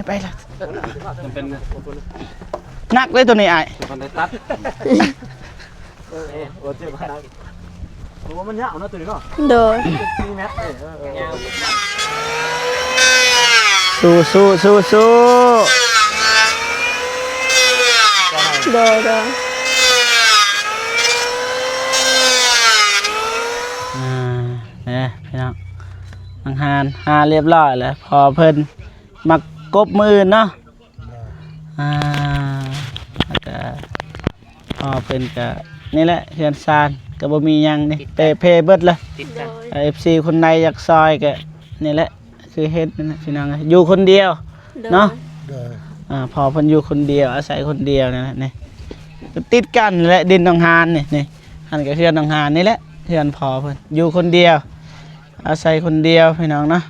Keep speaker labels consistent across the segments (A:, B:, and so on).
A: ไปละมันเป็นนักเลยตัวนี้ไอ้มันได้ตัดเจ็บขนาดผมว่ามันยาวนะตัวนี้เนาะ
B: โดย
A: 4 เมตรสู้
B: โดย
A: พี่น้องอาหารหาเรียบร้อยแล้วพอเพิ่นมักกบมือเนาะแล้วก็พอเพิ่นก็นี่แหละเฮือนซานก็บ่มีหยังนี่เพเบิดเลยFC คนใดอยากซอยก็นี่แหละคือเฮ็ดนั่นน่ะพี่น้องอยู่คนเดียวเนาะพอเพิ่นอยู่คนเดียวอาศัยคนเดียวนั่นแหละนี่ติดกันแหละดินหนองหานนี่หันก็เฮือนหนองหานนี่แหละเฮือนพอเพิ่นอยู่คนเดียวอาศัยคนเดียวพี่น้องเนาะ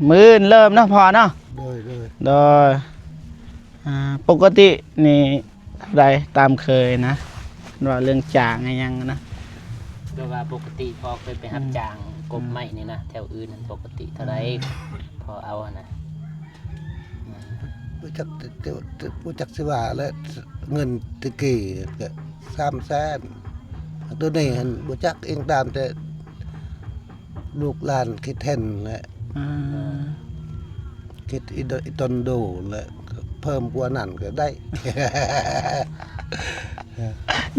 A: มื้อเริ่มเนาะพอเนาะโดยปกตินี่ได้ตามเคยนะว่าเรื่องจ่างอะไรยังนะ
C: ก็ว่าปกติพอเคยไปรับจ้างกบไม้นี่นะแถวอื่นปกติเท่าไรพอเอานะ
D: รู้จักสิว่าแล้วเงินตะกี้ก็300,000ตัวนี้หันรู้จักเองตามแต่ลูกหลานคิดเห็นแหละคิดอีตนดูแหละเพิ่มกว่านั้นก็ได้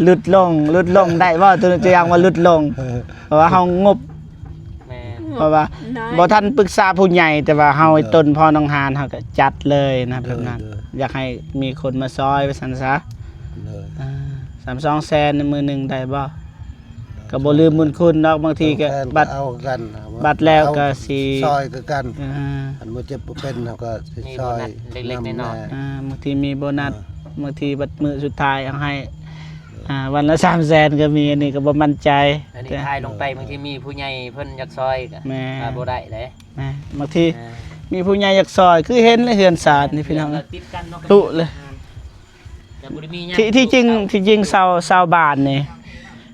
A: ลุดลงได้ว่าตัวอย่างว่าลุดลงเพราะว่าเฮางบเพราะว่าบ่ทันปรึกษาผู้ใหญ่แต่ว่าเฮาไอ้ต้นพ่อน้องหานเฮาก็จัดเลยนะแบบนั้นอยากให้มีคนมาซอยไปซั่นซะ32 แสนในมือนึงได้บ่ก็บ่ลืมบุญคุณดอกบางทีก็บัตร
D: เอากัน
A: บัตรแล้วก็สิ
D: ซอยกันอันบ่เจ็บบ่เป็นเฮาก็สิซอย
C: เล็กๆน้อย
A: ๆบางทีมีโบนัสบางทีบัตรมื้อสุดท้ายเอาให้วันละ3 แสนก็มีอันนี้ก็บ่มั่นใจ
C: อันนี้ทายลงไปบางทีมีผู้ใหญ่เพิ่นอยากซอยก็บ่ได้เด้
A: บางทีมีผู้ใหญ่อยากซอยคือเห็นเลยเฮือนศาสตร์นี่พี่น้องตุเลยที่จริงชาวบ้านนี่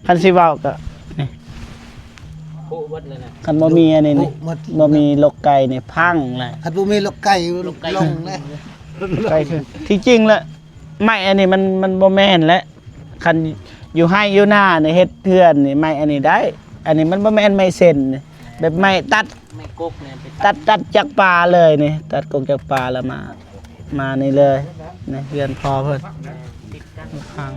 A: คันสิเว้าก็นี่คันบ่มีอันนี้นี่บ่มีลกไก่นี่พังเลย
D: คันบ่มีลกไก่ลงเลย
A: ไก่คือที่จริงแล้วไม้อันนี้มันบ่แม่นแล้วคันอยู่ให้อยู่หน้านี่เฮ็ดเทือนนี่ไม้อันนี้ได้อันนี้มันบ่แม่นไม้เส้นแบบไม้ตัด
C: ไม้กกเนี่ย
A: ตัดจากป่าเลยนี่ตัดกกจากป่าแล้วมานี่เลยนี่เฮือนพอเพิ่นฟัง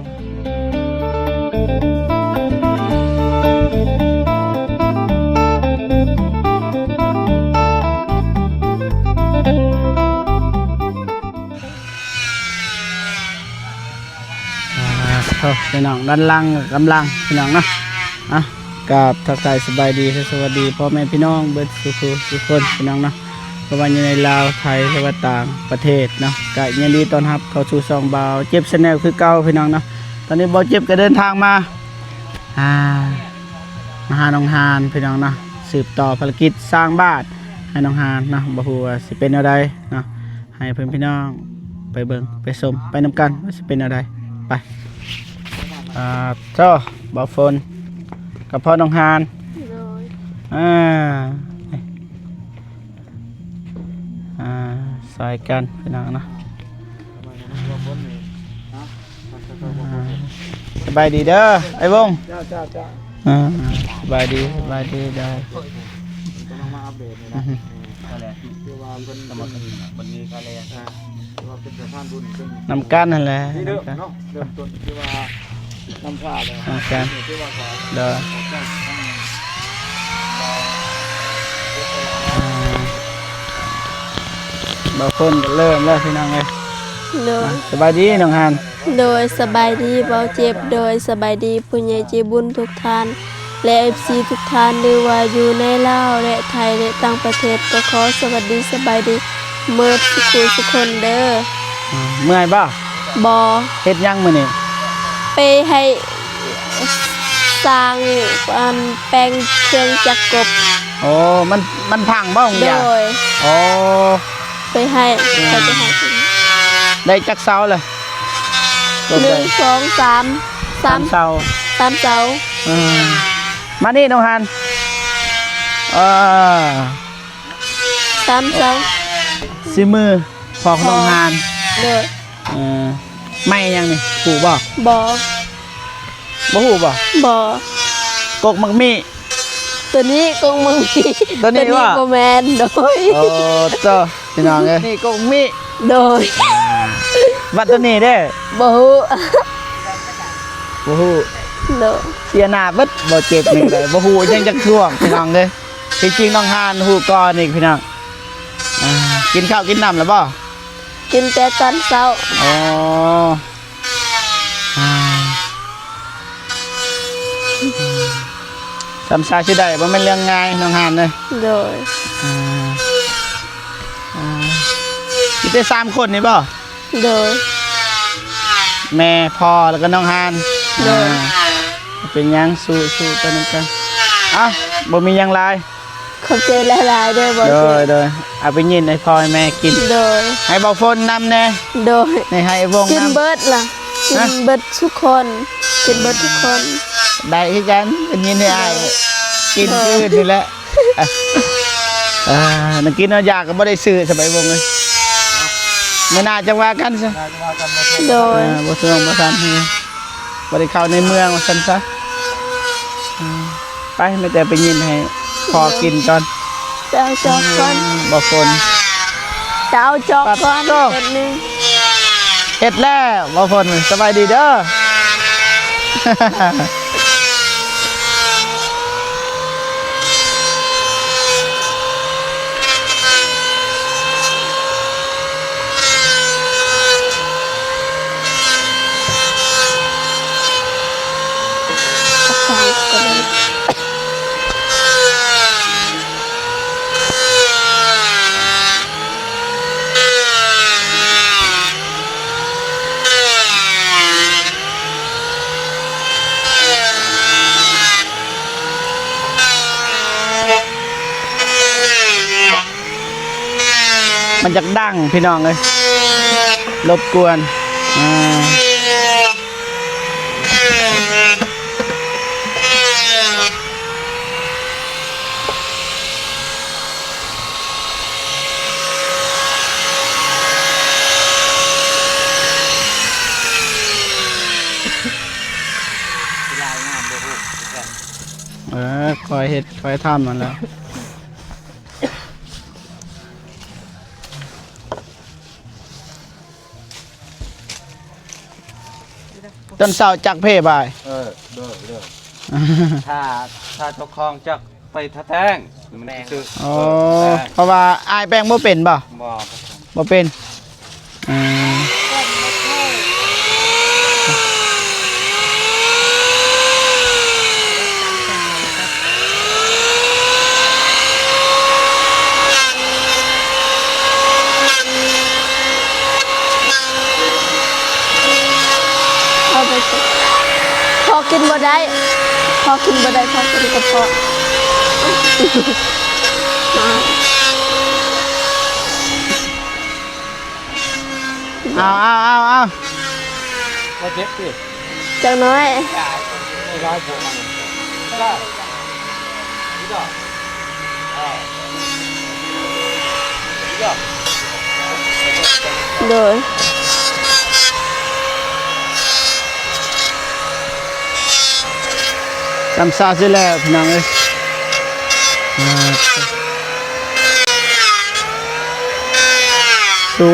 A: พี่น้องด้านล่างกำลังพี่น้องนะกับทักทายสบายดีสวัสดีพ่อแม่พี่น้องเบิดสุคนพี่น้องนะเพราะว่าอยู่ในลาวไทยหรือว่าต่างประเทศเนาะก็ยินดีต้อนรับเข้าสู่ช่องบ่าวเจ็บชาแนลคือเก่าพี่น้องนะตอนนี้บ่าวเจ็บก็เดินทางมาหาน้องหานพี่น้องนะสืบต่อภารกิจสร้างบ้านให้น้องหานนะบ่ฮู้ว่าสิเป็นอะไรเนาะให้เพื่อนพี่น้องไปเบิ่งไปชมไปนำกันว่าสิเป็นอะไรไปบ่าวฝนกับพ่อน้องหานใส่กันพี่น้องนะสบายดีเด้อไอ้วงสบายดีได้
D: มาอัปเดตเลยนะคือว่าเพิ่นวันนี้ก็เลยว่าเป็นสถานบุญ
A: นำกันนั่นแหละ
D: นี่เด้อเนาะเริ่มต้นคือว่านำผ้าเลย
A: กันเด้อบางคนเริ่มแล้วพี่น้องเลยสบายดีน้องหาน
B: โดยสบายดีเบาเจ็บโดยสบายดีผู้ใหญ่ใจบุญทุกท่านและ FC ทุกท่านหรือว่าอยู่ในลาวและไทยและต่างประเทศก็ขอสวัสดีสบายดีเมื่อทุกคนเด้อ
A: เมื่อยบ่เฮ็ดยังมื้อนี้
B: ไปให้สร้างแปลงเครื่องจักรกบ
A: โอ้มันพังบ่ของยา
B: โดย
A: โอ้
B: ไปให้
A: ได้จักเสาเลย
B: 1 2 3
A: เสา
B: 3
A: มานี่น้องหาน
B: 3
A: ซิมือพอขนมหาน
B: โดย
A: ไม่ยังนี่หูบ่
B: บ่
A: บ่หูบ่
B: บ่
A: กกมักมี
B: ตัวนี้กงมึงมี
A: ตัวนี้ว่า
B: บ่แม่นโดย
A: โอ้เจ้าพี่น้องเอ้ยนี่กกมี
B: โดย
A: บัดตัวนี้เด้
B: บ่ฮู้
A: บ่ฮู้
B: โดย
A: เสียหน้าเบิดบ่เจ็บนี่เลยบ่ฮู้ยังจักช่วงพี่น้องเด้ที่จริงน้องหานฮู้ก่อนนี่พี่น้องกินข้าวกินน้ำแล้วบ่
B: กินแต่ตอนเช้า
A: อ๋อสำซาสิได้บ่แม่นเรื่องง่ายน้องหานเด้
B: โดย
A: มีแต่3คนนี่บ่
B: โดย
A: แม่พ่อแล้วก็น้องฮาน
B: โดย
A: เป็นหยังสู้ไปนำกันบ่มีหยังหลาย
B: ขอบใจหลายๆเด้อบ่
A: โด
B: เจ็
A: ย
B: บ
A: โดยเอาไปยินให้พ่อให้แม่กิน
B: โดย
A: ให้เบาฝนนำแน่
B: โดย
A: ให้วง
B: กิน
A: นำ
B: เบิดล่ะกิน
A: ฮะ
B: เบิดทุกคนกินเบิดทุกคน
A: ได้คือกันเป็นยินให้อ้ายกินคืนนี่แหละนักกินเอาอยากก็บ่ได้ซื้อสบายวงเลยมื้อหน้าจะว่ากันซะ
B: โดย
A: บ่ซื้อบ่ทันบ่ได้เข้าในเมืองว่าซั่นซะไปไม่แต่ไปยินให้พอกินก่อน
B: จะเอาจอกก่อน
A: บ่ฝน
B: จะเอาจอกก่อน
A: ปัดโต้
B: แป๊บนึง
A: เฮ็ดแล้วบ่ฝนสบายดีเด้อ
B: ฟังก็ได้
A: มันจะดังพี่น้องเลยรบกวนคอยเห็ดคอยทำมันแล้วจนเสาจักเพ่บาย
D: เด้อถ้าเจ้าของจักไปทะแท้งมันซื้อ
A: อ๋อเพราะว่าอายแป้งบ่เป็นบ่
D: บ่
A: บ่เป็น
B: เอาไปสิพอกินบ่ได้พอกินบ่ได้พอกินกระเพาะ
A: เอา
D: ก็เจ็บสิ
B: จังน้อย
D: ไม่ร้อยผมมันได้นี่ก็
B: โดย
A: จำซาสิแล้วพี่น้องเอ้ยสู้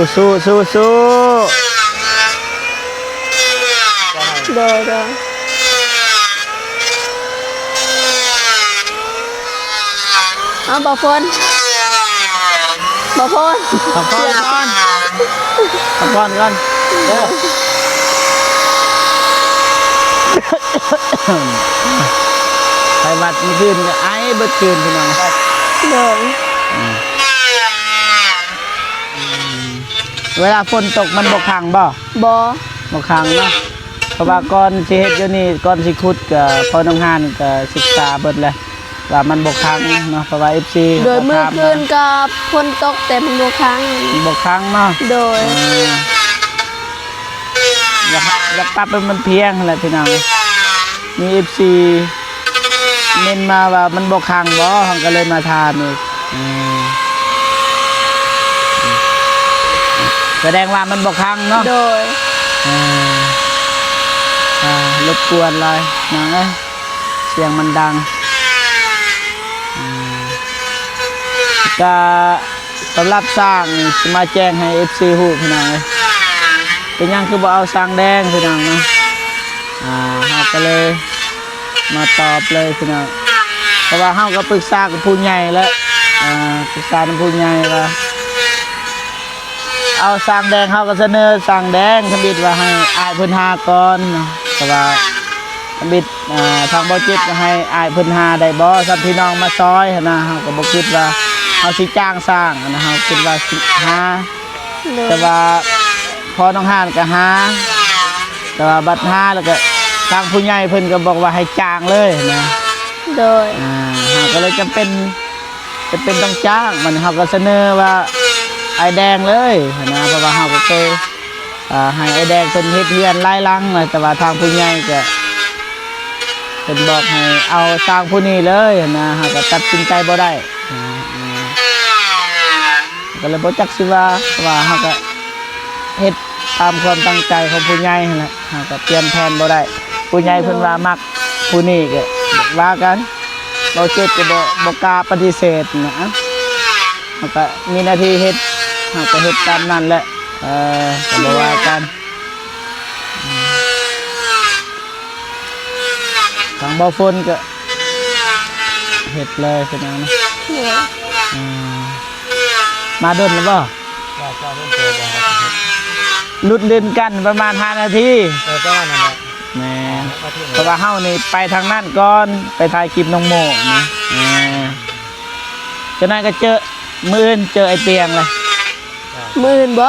B: โดยเอาบ่พน
A: พักผ่อนก่อนไปวัดเมื่อคืนก็ไอ้เบิดคืนพี่น้อง
B: โดย
A: เวลาฝนตกมันบกขังบ่
B: บ่
A: บกขังเนาะเพราะว่าก่อนสิเฮ็ดอยู่นี่ก่อนสิขุดก็พอน้องหานก็ศึกษาเบิดแล้วว่ามันบกขังเนาะเพราะว่า FC
B: โดยเมื่อคืนก็ฝนตกแต่มันบ่ค้าง
A: บกขังเนาะ
B: โดย
A: อยากปรับให้มันเพียงแหละพี่น้องมี FC เน้นมาว่ามันบกขังบ่เฮาก็เลยมาถามอีก แสดงว่ามันบ่คังเนาะ
B: โดย
A: รบกวนเลยน้องเอ้ยเสียงมันดังก็สำหรับสร้างสมาแจ้งให้ FC ฮู้พี่น้องเอ้ยเป็นหยังคือบ่เอาสร้างแดงพี่น้องเนาะเฮาก็เลยมาตอบเลยพี่น้องเพราะว่าเฮาก็ปรึกษากับผู้ใหญ่แล้วปรึกษากับผู้ใหญ่ว่าเอาสร้างแดงเฮาก็เสนอสร้างแดงทำบิดว่าให้อายเพิ่นหาก่อนเนาะแต่ว่าทำบิดทางบ่จิตก็ให้อายเพิ่นหาได้บ่ซับพี่น้องมาซอยหั้นนะเฮาก็บ่คิดว่าเฮาสิจ้างสร้างนะเฮาคิดว่าสิหา
B: โดย
A: แต่ว่าพอน้องห่านก็หาแต่ว่าบัดหาแล้วก็ทางผู้ใหญ่เพิ่นก็บอกว่าให้จ้างเลยนะ
B: โดย
A: เฮาก็เลยจำเป็นต้องจ้างมันเฮาก็เสนอว่าไอแดงเลยนะเพราะว่าเฮาก็เคยให้ไอแดงเพิ่นเฮ็ดเรือนหลายหลังเลยแต่ว่าทางผู้ใหญ่ก็เพิ่นบอกให้เอาสร้างผู้นี้เลยนะเฮาก็ตัดสินใจบ่ได้ก็เลยบ่จักสิว่าเฮาก็เฮ็ดตามความตั้งใจของผู้ใหญ่นั่นแหละเฮาก็เปลี่ยนแผนบ่ได้ผู้ใหญ่เพิ่นว่ามักผู้นี้ก็ว่ากันเราเจ็บก็บ่กล้าปฏิเสธนะเฮาก็มีหน้าที่เฮ็ดเฮาก็เฮ็ดตามนั้นแหละก็บ่ว่ากันทางบ่ฝนก็เฮ็ดเลยพี่น้องนะ
B: โดย
A: มาดนแล้วบ่
D: ว่าเจ้าเพิ่นเจอบ่ครับ
A: หลุดเล่นกันประมาณ5 นาที
D: ประมาณนั้นแหละ
A: แหม่
D: มาที่
A: เพราะว่าเฮานี่ไปทางนั้นก่อนไปถ่ายคลิปน้องโมนะจากนั้นก็เจอมื้ออื่นเจอไอ้เตียงเลย
B: มื้ออื่นบ่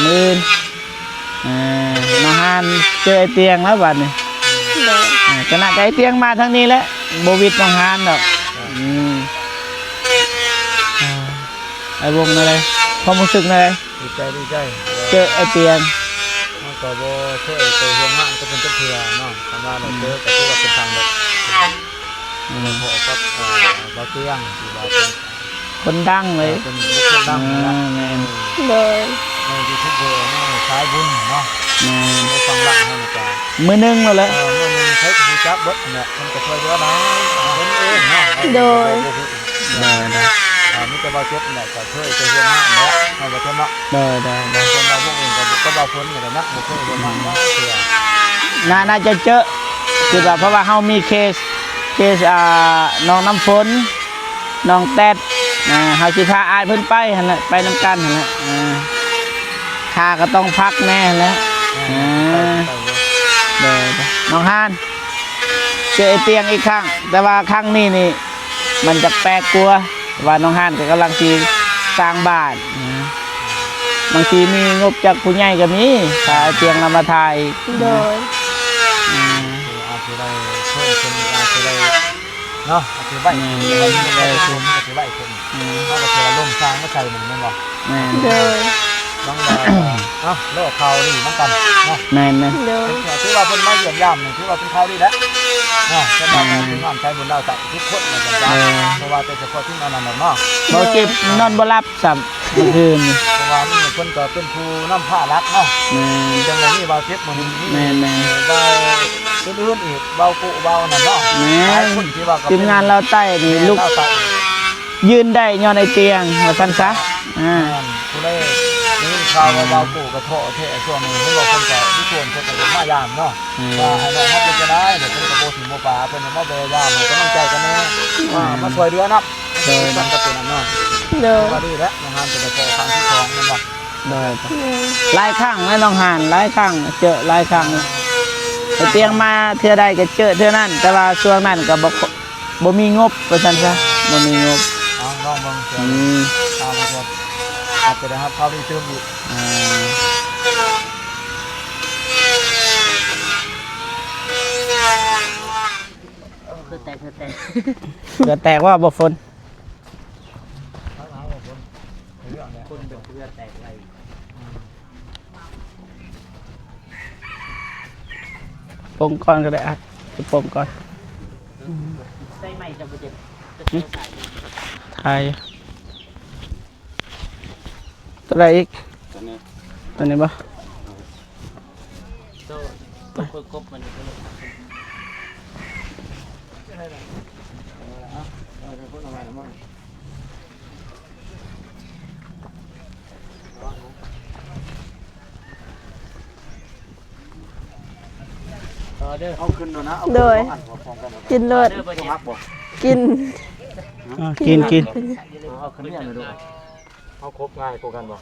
A: มื้ออื่นน้องฮานเจอไอ้เตียงแล้วบัดนี้
B: โดย
A: จากนั้นก็ไอ้เตียงมาทางนี้แหละบ่วิดน้องฮานดอกไอ้วงนั่นเลยความรู้สึกนั่นเลย
D: ดีใจ
A: เจอไอ้เตียง
D: มันก็บ่ช่วยไปร่วมงานก็เป็นจักเทื่อเนาะคำว่าเราเจอก็คือว่าเป็นทางแบบพอกับบ่เที่ยงที่ว่าเป็น
A: คนดังเลย
D: เป็นบุคคลดังนะ
A: แม่น
B: โดย
D: ในยูทูบเบอร์นี่สายบุญเนาะ
A: แม่น
D: ในฟังล่างให้นะจ๊ะ
A: มื้อนึงแล้วแหละ
D: เมื่อนึงใช้ผู้จับเบิดเนี่ยมันก็ช่วยเหลือได้คนเองเนาะ
A: ได้
D: มีแต่บ่เจ็บเนี่ยก็ช่วยจะเฮือนห้างเนาะเอาบ่เท่าเนาะ
A: ได้
D: คนเราพวกเองก็บ่พ้นกันนะบ่ช่วยเฮือนห้างเนาะเสีย
A: น่าจะเจอคือแบบเพราะว่าเฮามีเคสน้องน้ำฝนน้องแตดเฮาสิพาอายเพิ่นไปหั่นแหละไปนำกันหั่นแหละค่าก็ต้องพักแน่หั่นแหล้วเด้อน้องฮานเจอไอ้เตียงอีกครั้งแต่ว่าครั้งนี้นี่มันจะแปลกกลัวว่าน้องฮานก็กำลังสิสร้างบ้านบางทีมีงบจากผู้ใหญ่ก็มีถ้าไอ้เตียงนำมาถ่าย
B: โดย
D: อาจจะได้เพิ่มคนอาจจะได้เนาะอาจจะไว้คนอาจจะไว้คนเขาก็จะล่มสร้างก็ใส่หนึ่งนั่นบ่
A: แม่น
B: โดย
D: น้องโลกเขาดีน้องกันเนาะ
A: แม่นนะ
B: โดย
D: ถือว่าเป็นมาเยี่ยมยามถือว่าเป็นข่าวดีแล้วเนาะสำหรับพี่น้องใจบุญดาวตักทุกคนนะจ๊ะเพราะว่าแต่เฉพาะที่นั่นน่ะเนาะ
A: บ่เจ็บนอนบ่หลับซ้ํเมื่อคืนนี่
D: เพราะว่านี่เพิ่นก็เป็นผู้นำผ้ารักเนาะ
A: แม่น
D: จังเลยนี่เบาเจ็บมันนี่
A: แม่น
D: เบาอื่นๆอีกเบากุเบานั่นเนาะ
A: แม่น
D: คนที่ว่าก็
A: ทีมงานเราใต้นี่ลุกยืนได้ย้อนไอ้เตียงว่าซั่นซะ
D: ผู้ได้นี่ข่าวว่าเบากุกระโถเทช่วงนี้เพิ่นบอกคนก็ทุกคนเพิ่นก็มายามเนาะว่าให้น้องฮับเป็นจะได้เดี๋ยวเพิ่นก็บ่สิบ่ปาเพิ่นมาเบยามให้กำลังใจกันแน่มาช่วยเหลือเนาะมันก็เป็นอันเนาะ
B: โดย
D: ว่าดีแล้วงานจะได้พอครั้งที่2นั่นบ่
A: ได้หลายครั้งแล้วน้องหานหลายครั้งเจอหลายครั้งไอ้เตียงมาเทื่อใดก็เจอเทื่อนั้นแต่ว่าช่วงนั้นก็บ่มีงบว่าซั่นซะบ่มีงบ
D: เอาลองเบิ่งตามมาครับอาจจะได้รับข่าวดีเติมอีก
C: คือแต่
A: เกือแตกว่าบ่ฝน
C: คนเป็นเพื่อแตกไร
A: ปงก่อนก็ได้อัดปงก่อน
C: ใส่ใหม่จะบ่เจ็บ
A: ถ่ายตัวใดอีก ตัวนี้บ่
C: ตัวกบมันก็เลยเด้อ
D: เอาขึ้นด้วยนะเอา
B: โดย
D: อันหัวฟองกัน
B: กินรส
C: เด้อบ่เจ็บ
D: ฮักบ่
B: กิน
A: กินกิน
D: เอาขึ้นเนี่ยเลยดูเอาครบง่ายกว่ากันบ่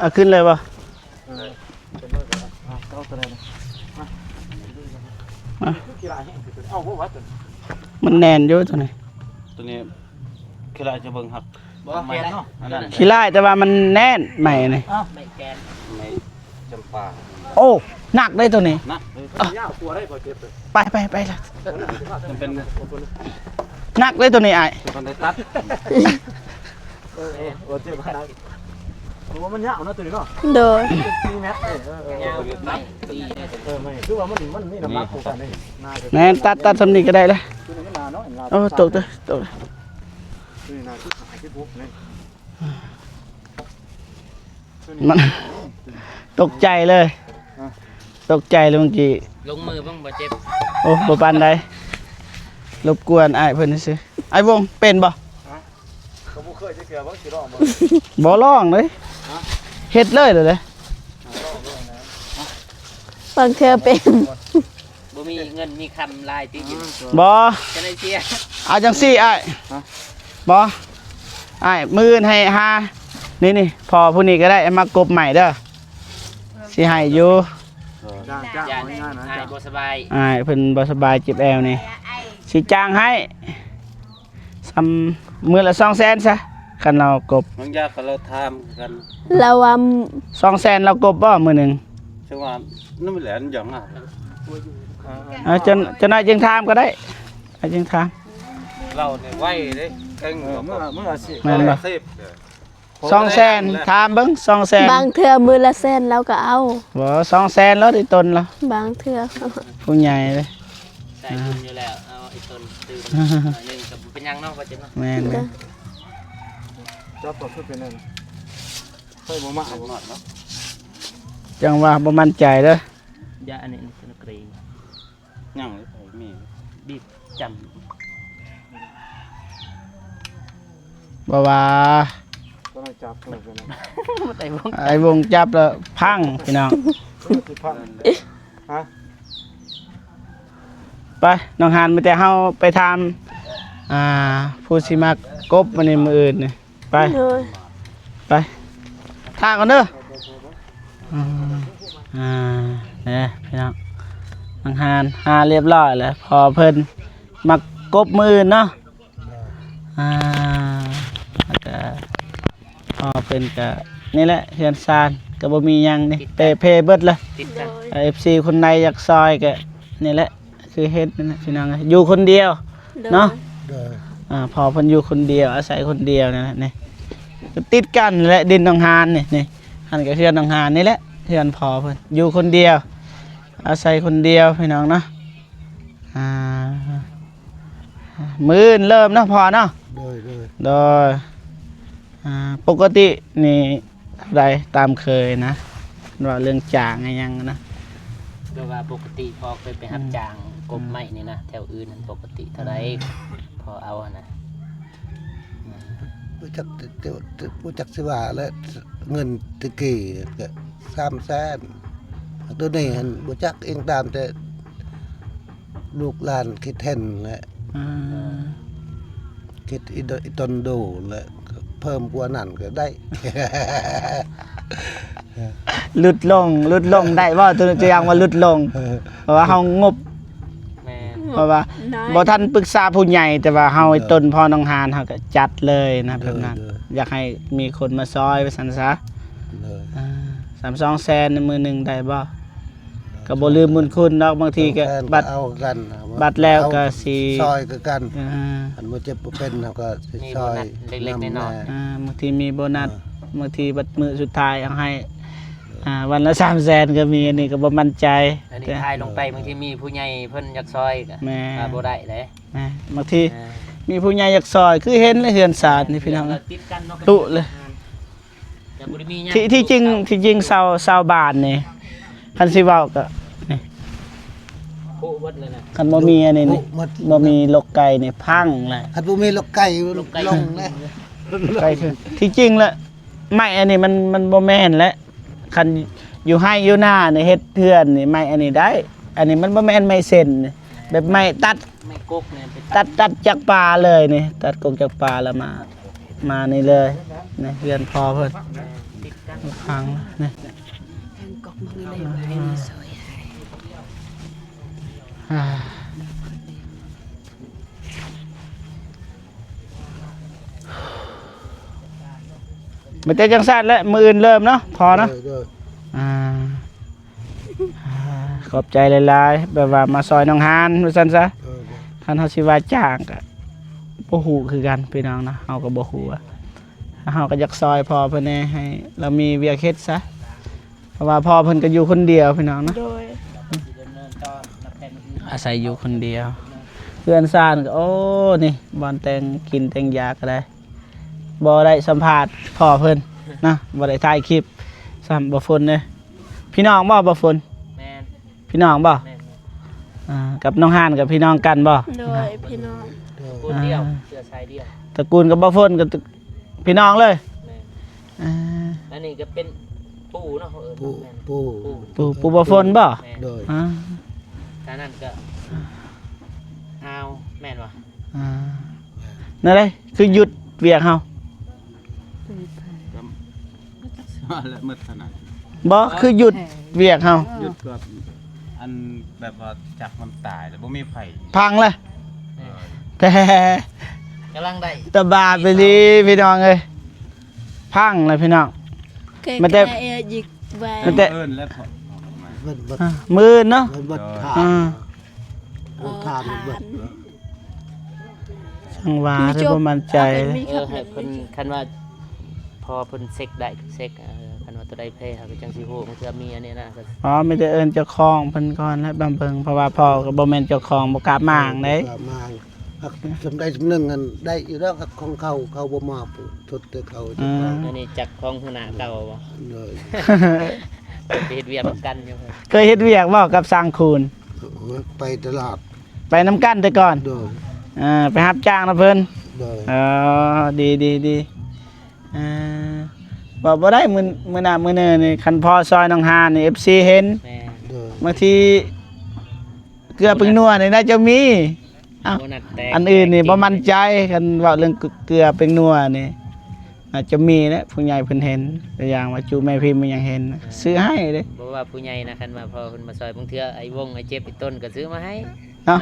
A: เอาขึ้นเลยบ่
D: เป็นเมื่อกันเอาตัวไหนมากีฬาแห้งสุดเอาหัววัดตัว
A: มันแน่นอยู่ตัวนี้
E: ตัวนี้คือเราจะเบิ่งครับ
C: บ่แกนเนาะ
E: อันนั้น
A: ขี้ไล่แต่ว่ามันแน่นใหม่นี่
C: ไม่แกน
E: ไม่จำปา
A: โอ้หนักได้ตัวนี้
E: นะ
D: ยาวตัวได้พอเจ็บเลย
A: ไปละ
E: มันเป็น
A: หนักได้ตัวนี้ไอ้
E: มันได้ตัด
D: เจ็บขนาดว่ามันยาวนะตัวนี้เนาะ
B: โดย
D: 4 เมตร
C: ยาวไม่ดีเด้อ
D: ไม่คือว่ามันนี่น้ำหนักกันนี่น่าจะ
A: แม่นตัดสำนีก็ได้เลย
D: ตัวนี้มันนานเนาะ
A: โอ้ตกเลย
D: ตัวนี้นานที่หายที่ปุ๊บนี่
A: มันตกใจเลยตกใจเลยเมื่อกี้
C: ลงมือบ้างบ่เจ็บ
A: โอ้บ่ปานใดรบกวนอ้ายเพิ่นซื่อไอ้วงเป็นบ่
D: เขาบ่เคยจะเกี่ยวว่าสิรอบ่
A: บ่ร้องเลยเฮ็ดเลยเลย
B: บางเทื่อเป็น
C: บ่มีเงินมีคำลายติดอยู่
A: บ่
C: จะได้เสีย
A: เอาจังซี่อ้ายบ่อ้ายมื้ออนให้หานี่พอผู้นี้ก็ได้มากบใหม่เด้อสิให้อยู่
D: จ้าง
C: ย่าน
D: ง่ายๆนะ
C: หายบ่สบาย
A: อ้ายเพิ่นบ่สบายเจ็บแอวนี่สิจ้างให้ซ้ำมื้อละ200,000ซะคันเรากบ
E: บางอย่างก็เราทำกัน
B: เราว่า
A: 200,000เรากบบ่มื้อหนึง
E: ใช่ว่านั่นมันแหลนหยังอ่ะ
A: จะน่อยจึงถามก็ได้จึงถาม
E: เราเนี่ยไว้เด้เก่ง
D: เมื่อสิ
A: แม่นบ่
E: เซฟ
A: 200,000ถามเบิ่ง
B: บาง
A: 200,000
B: เทื่อมือละแสนเราก็เอา
A: บ่200,000แล้วได้ต้นแล้ว
B: บางเทื่อ
A: ผู้ใหญ่เลย
C: ใส่บุญอยู่แล้วเอาไอ้ต้นตื่นอันนึงกับเป็นยังเนาะบ่เจ็บเนาะ
A: แม่นเลย
D: จับตัวขึ้นเป็นนั่นใส่บ่มา
E: หนอดเนาะ
A: จังว่าบ่มั่นใจเด้อย
C: าอันนี้สนกรี
E: ยังเลยมี
C: บีบจ
A: บ่ว่า
D: ต้องจับตัวเป็นนั่น
C: ำไอ้พวก
A: ไอ้วงจับแล้วพังพี่น้อง
D: สิพันฮะ
A: ไปน้องหานมีแต่เฮาไปทผู้สิมักกบมื้อนี้มื้ออื่นนี่ไป
B: โดย
A: ไปทางก่อนเด้อเนี่ยพี่น้องน้องหานหาเรียบร้อยแล้วพอเพิ่นมักกบมื้ออื่นเนาะแล้วก็พอเพิ่นก็นี่แหละเฮือนซานก็บ่มีหยังนี่เพเบิดเลย
C: ติดกัน
A: FC คนใดอยากซอยก็นี่แหละคือเฮ็ดนั่นแหละพี่น้องอยู่คนเดียว เนาะ พอเพิ่นอยู่คนเดียวอาศัยคนเดียวนั่นแหละนี่ก็ติดกันแหละดินหนองหานนี่หันกับเฮือนหนองหานนี่แหละเฮือนพอเพิ่นอยู่คนเดียว อาศัยคนเดียวพี่น้องเนาะมื้ออื่นเริ่มเนาะพอเนาะโดยปกตินี่ได้ตามเคยนะว่าเรื่องจ่างอะไรยังนะ
C: ก็ว่าปกติพอเคยไปรับจ้างกบไม้นี่นะแถวอื่นนั่นปกติเท่าไรพอเอานะ
F: รู้จักรู้จักสิว่าและเงินตะกี้ก็300,000ตัวนี้หันรู้จักเองตามแต่ลูกหลานคิดเห็นแหละคิดอีตนดูแหละเพิ่มกว่านั้นก็ได้
A: หลุดลงได้ว่าตัวจะยังว่าหลุดลงเพราะว่าเฮางบ
C: แม่
A: เพราะว่าบ่ทันปรึกษาผู้ใหญ่แต่ว่าเฮาไอ้ต้นพอน้องหานเฮาก็จัดเลยนะแบบนั้นอยากให้มีคนมาซอยไปซั่นซะ
F: เลย
A: 3-2 แสนในมือหนึงได้บ่ก็บ่ลืมบุญคุณดอกบางทีก็บัตร
F: เอากัน
A: บัตรแล้วก็สิ
F: ซอยก็กัน
A: อ่า
F: อันบ่เจ็บบ่เป็นเขาก็สิ
C: มี
F: ซ
C: โบ
F: อย
C: นัสเล็กๆน้อย
A: บางทีมีโบนัสบางทีบัตรมื้อสุดท้ายเอาให้วันละ300,000ก็มีอันนี้ก็บ่มั่นใจ
C: ๆอันนี้ทายลงไปบางทีมีผู้ใหญ่เพิ่นอยากซอยก็
A: แม่
C: บ่ได้เด้
A: บางทีมีผู้ใหญ่อยากซอยคือเห็นเลยเฮือนศาสตร์นี่พี่น้อง
C: ติดกันเนาะ
A: ตุเลย
C: แต่บ่ได้มีหยัง
A: ที่จริงชาวบ้านนี่คันสิเว้าก็นี่
C: โอ้วัดเลยนะ
A: คันบ่มีอันนี้นี่บ่มีลกไก่นี่พังเลย
F: คันบ่มีลูกไก่ลงนะ
A: ไก่คือที่จริงแล้วไม้อันนี้มันบ่แม่นแล้วคันอยู่ให้อยู่หน้านี่เฮ็ดเทือนนี่ไม้อันนี้ได้ อันนี้มันบ่แม่นไม้เส้นนี่แบบไม้ตัด
C: ไม่กกเนี่ยไป
A: ตัดจากป่าเลยนี่ตัดกงจากป่าแล้วมานี่เลยนี่เรือนพอเพิ่น
C: ติดกัน
A: พังนี่อ่ามันจะจังซั่นแล้วมื้ออื่นเริ่มเนาะพอเนาะ อ่าขอบใจหลายๆแบบว่ามาซอยน้องฮานว่าซั่นซะท่านเฮาสิว่าจ้างก็บ่ฮู้คือกันพี่น้องนะเฮาก็บ่ฮู้ว่าเฮาก็อยากซอยพ่อเพิ่นแหน่ให้เรามีเวียกเฮ็ดซะเพราะว่าพ่อเพิ่นก็อยู่คนเดียวพี่น้องนะ
B: โดย
C: ดำเนินต่อนับแต่มื้อ
A: อาศัยอยู่คนเดียวเพื่อนซ่านก็โอ้นี่บอนแต่งกินแต่งยาก็ได้บ่ได้สัมภาษณ์พ่อเพิ่นนะบ่ได้ถ่ายคลิปซ้ำบ่ฝนเด้พี่น้องบ่ฝน
C: แม่น
A: พี่น้องบ่
C: แม่น
A: กับน้องฮานกับพี่น้องกันบ่
B: โดยพี่น้อง
C: คนเดียวเสื้อชายเดียว
A: ตระกูลกับบ่ฝนกับพี่น้องเลย
C: แม่น
A: อ่า
C: อันนี้ก็เป็นปู่เนาะเอิ้น
F: ปู
C: แม่น
F: ปู
A: ปู่บ่ฝนบ่
C: แม่น
F: โดย
A: อ่า
C: ถ้านั่นก็อ้าวแม่นวะ
A: อ่านั่นเลยคือหยุดเวียกเฮา
E: แล้วมืดขนาด
A: บ่คือหยุดเวียกเฮา
E: หยุดก็อันแบบว่าจักมันตายแล้วบ่มีไผ
A: พังเลยแต่
C: กำลังได้
A: ตะบาไปดีพี่น้องเอ้ยพังเลยพี่น้อง
B: แก่
A: มันจะ
B: แก่หยิกไว้
A: มันจะ
E: เอิ้นแล้วพอ
F: มันบด
A: อ่ามือเนาะ
F: มันบดทา
A: อ่า
F: ทานมันบด
A: ช่างว่าถ้าบ่มั่นใจ
C: ให้เพิ่นคันว่าพอเพิ่นเซ็กได้เซ็กคันว่าตัวใดแพ้ก็จังสิฮู้มันจะมีอันนี้นะก็
A: อ๋อไม่ได้เอิ้นเจ้าของเพิ่นก่อนแล้วบำเพ็งเพราะว่าพ่อก็บ่แม่นเจ้าของบ่กล้ามางเด้
F: มาสำได้สำนึงกันได้อยู่แล้วของเขาบ่มาทุดแต่เขาจะฟัง
C: อันนี้จักของหัวหน้าเก่าบ่
F: เลย
C: ไปเฮ็ดเวียกกันอยู่เพิ่น
A: เคยเฮ็ดเวียกบ่กับสร้างคูณ
F: ไปตลาด
A: ไปน้ำกันแต่ก่อน
F: โดย
A: ไปรับจ้างนะเพิ่น
F: โดย
A: อ๋อดีอ่าบ่ได้มื้อหน้ามื้อเนื้อนี่คันพ่อซอยน้องฮานนี่ FC เห็น
C: แม่
F: โดย
A: บางทีเกลือเป็นนัวนี่น่าจะมีเอ้า
C: บ่นัดแตก
A: อันอื่นนี่บ่มั่นใจคันเว้าเรื่องเกลือเป็นนัวนี่อาจจะมีนะผู้ใหญ่เพิ่นเห็นตัวอย่างว่าจูแม่พิมพ์มันยังเห็นซื้อให้เด้
C: บ่ว่าผู้ใหญ่นะคันว่าพอเพิ่นมาซอยบางเทื่อไอ้วงไอ้เจ็บไอ้ต้นก็ซื้อมาให้
A: เนาะ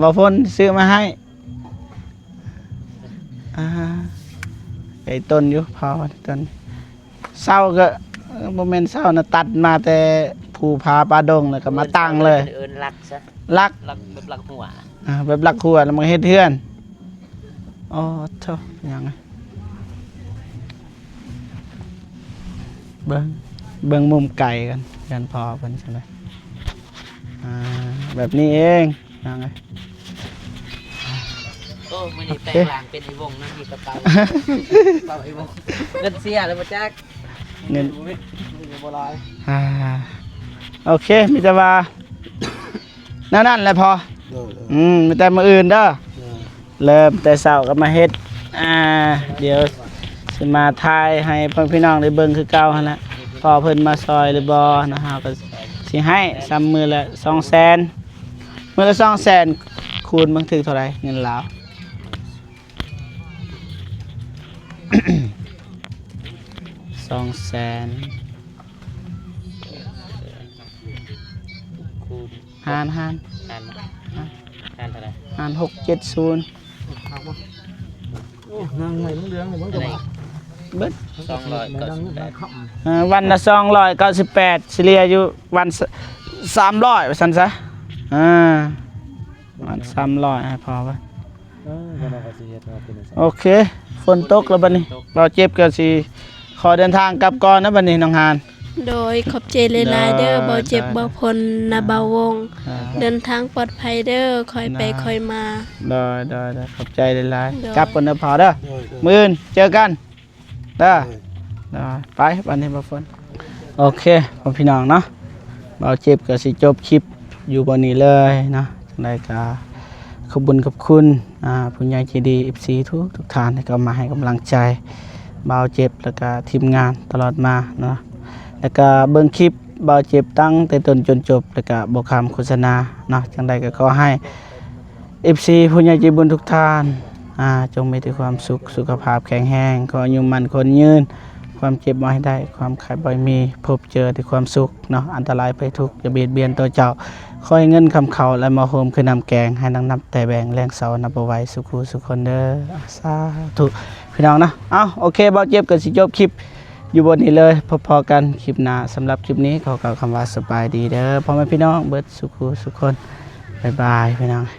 A: บ่พ้นซื้อมาให้อ่าไอ้ต้นอยู่พอต้นเศร้าก็บ่แม่นเศร้านะตัดมาแต่ภูผาป่าดงแล้วก็มาตั้งเลย
C: เอิ้นรักซะ
A: ลัก
C: รักแบบรักหัว
A: แบบลักขัวแล้วมันเฮ็ดเทือนอ๋อเท่ายังไงเบิ่งมุมไก่กันพอเพิ่นใช่ไหมแบบนี้เองยังไง
C: โอ้มื้อนี้แปลงร่างเป็นไอ้วงนั่นอีกกระเป๋าเป๋าไอ้วงเงินเสียแล้วบ่จัก
A: เงิน
C: บ่หลาย
A: โอเคมีแต่ว่านั่นแหละพอ
F: โดย
A: มีแต่มื้ออื่นเด้อเริ่มแต่เช้าก็มาเฮ็ดเดี๋ยวสิมาทายให้พ่อพี่น้องได้เบิ่งคือเก่าหั่นแหละพอเพิ่นมาซอยหรือบ่นะฮะก็สิให้ซ้ำมือละ200,000มือละ200,000คูณมันถึงเท่าไหร่เงินลาว 200,000
C: คูณ
A: หาร
C: อ่านเท่าไหร่
A: 670
F: นั่งไว้มึงเรื่องนี่มึงจะ
C: อะไร
F: มา
A: เบิด
C: 298
A: วันละ298เฉลี่ยอยู่วัน300ว่าซั่นซะวัน300ให้พอป่ะโอเคฝนตกแล้วบัดนี้เราเจ็บก็สิขอเดินทางกลับก่อนนะบัดนี้น้องฮาน
B: โดยขอบใจหลายๆเด้อบ่เจ็บบ่พลนะบ่าวง เดินทางปลอดภัยเด้อคอยไปคอยมา
A: ได้ขอบใจหลาย
B: ได้
A: ๆกลับก่อนเด้อพอเด้อ
F: โดย
A: มื้ออื่นเจอกันเด้อ ไปบัดนี้บ่ฝนโอเคพ่อพี่น้องเนาะเบาเจ็บก็สิจบคลิปอยู่บนนี้เลยนะจังไดก็ขอบคุญขอบคุณผู้ใหญ่ใจดี FC ทุกท่านที่ก็มาให้กำลังใจเบาเจ็บแล้วก็ทีมงานตลอดมาเนาะแล้วก็เบิ่งคลิปเบาเจ็บตั้งแต่ต้นจนจบแล้วก็บ่คำโฆษณาเนาะจังไดก็ขอให้ FC ผู้ใหญ่ใจบุญทุกท่านจงมีแต่ความสุขสุขภาพแข็งแรงขออายุมั่นคนยืนความเจ็บบ่ให้ได้ความไข้บ่ให้มีพบเจอแต่ความสุขเนาะอันตรายไปทุกอย่าเบียดเบียนตัวเจ้าขอให้เงินคำเขาและมาโฮมคือนำแกงให้นับแต่แบ่งแรงเสานับบ่ไหวสุขุสุขคนเด้อสาธุพี่น้องนะโอเคบ่เจ็บก็สิจบคลิปอยู่บนนี้เลยพอๆกันคลิปหน้าสำหรับคลิปนี้ขอกล่าวคำว่าสบายดีเด้อพ่อแม่พี่น้องเบิดสุขุสุขคนบ๊ายบายพี่น้อง